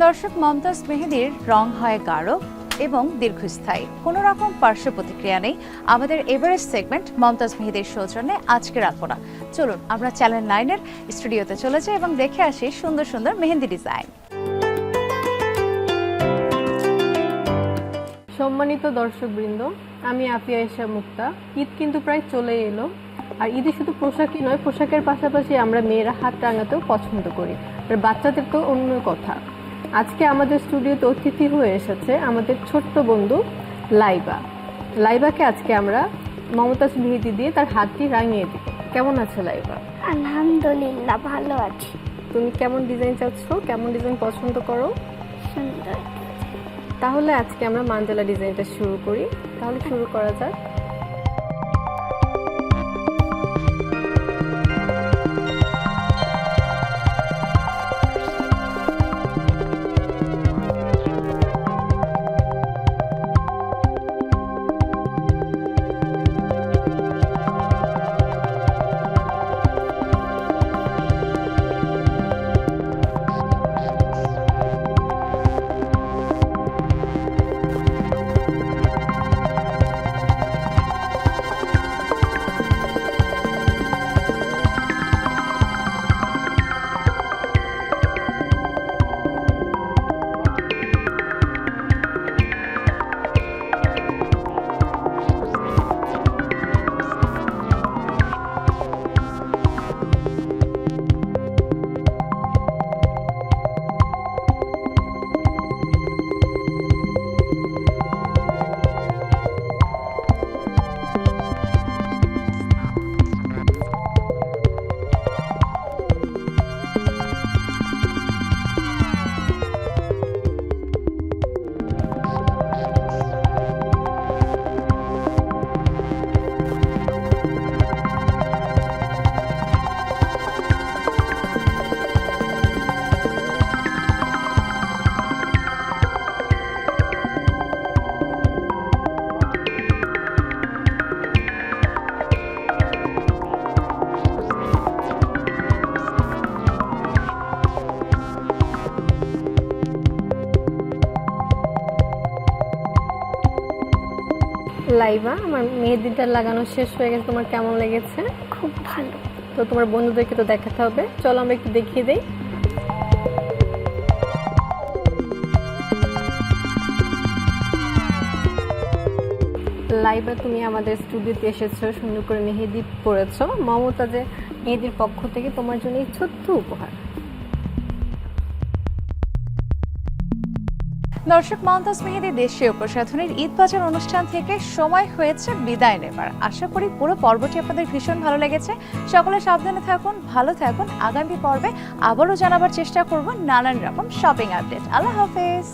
দর্শক, মমতাজ মেহেদীর রং হয় গাঢ় এবং দীর্ঘস্থায়ী, কোনো রকম পার্শ্ব প্রতিক্রিয়া নেই। আমাদের এভারেস্ট সেগমেন্ট মমতাজ মেহেদীর সৌজন্যে আজকের আলপনা। চলুন আমরা চ্যানেল 9-এর স্টুডিওতে চলে যাই এবং দেখে আসি সুন্দর সুন্দর মেহেন্দি ডিজাইন। সম্মানিত দর্শকবৃন্দ, আমি আফিয়া এশা মুক্তা। ঈদ কিন্তু প্রায় চলে এলো, আর ঈদে শুধু পোশাকই নয়, পোশাকের পাশাপাশি আমরা মেয়েরা হাত রাঙাতেও পছন্দ করি, আর বাচ্চাদের তো অন্য কথা। আজকে আমাদের স্টুডিওতে অতিথি হয়ে এসেছে আমাদের ছোট্ট বন্ধু লাইবা। লাইবাকে আজকে আমরা মমতাজ মেহেদি দিয়ে তার হাতটি রাঙিয়ে দিব। কেমন আছে লাইবা? আলহামদুলিল্লাহ, ভালো আছি। তুমি কেমন ডিজাইন চাচ্ছ, কেমন ডিজাইন পছন্দ করো? সুন্দর। তাহলে আজকে আমরা মানজালা ডিজাইনটা শুরু করি। তাহলে শুরু করা যাক। লাইবা, আমার মেহেদিটা লাগানো শেষ হয়ে গেছে, তোমার কেমন লেগেছে? খুব ভালো। তো তোমার বন্ধুদেরকে তো দেখাতে হবে, চলো আমরা একটু দেখিয়ে দেই। লাইবা, তুমি আমাদের স্টুডিওতে এসেছো, সুন্দর করে মেহেদি পরেছো। মমতাজের মেহেদির পক্ষ থেকে তোমার জন্য এই ছোট্ট উপহার। দর্শক, মমতাজ মেহেদী দেশীয় প্রসাধনীর ঈদ বাজার অনুষ্ঠান থেকে সময় হয়েছে বিদায় নেবার। আশা করি পুরো পর্বটি আপনাদের ভীষণ ভালো লেগেছে। সকলে সাবধানে থাকুন, ভালো থাকুন। আগামী পর্বে আবারও জানাবার চেষ্টা করব নানান রকম শপিং আপডেট। আল্লাহ হাফেজ।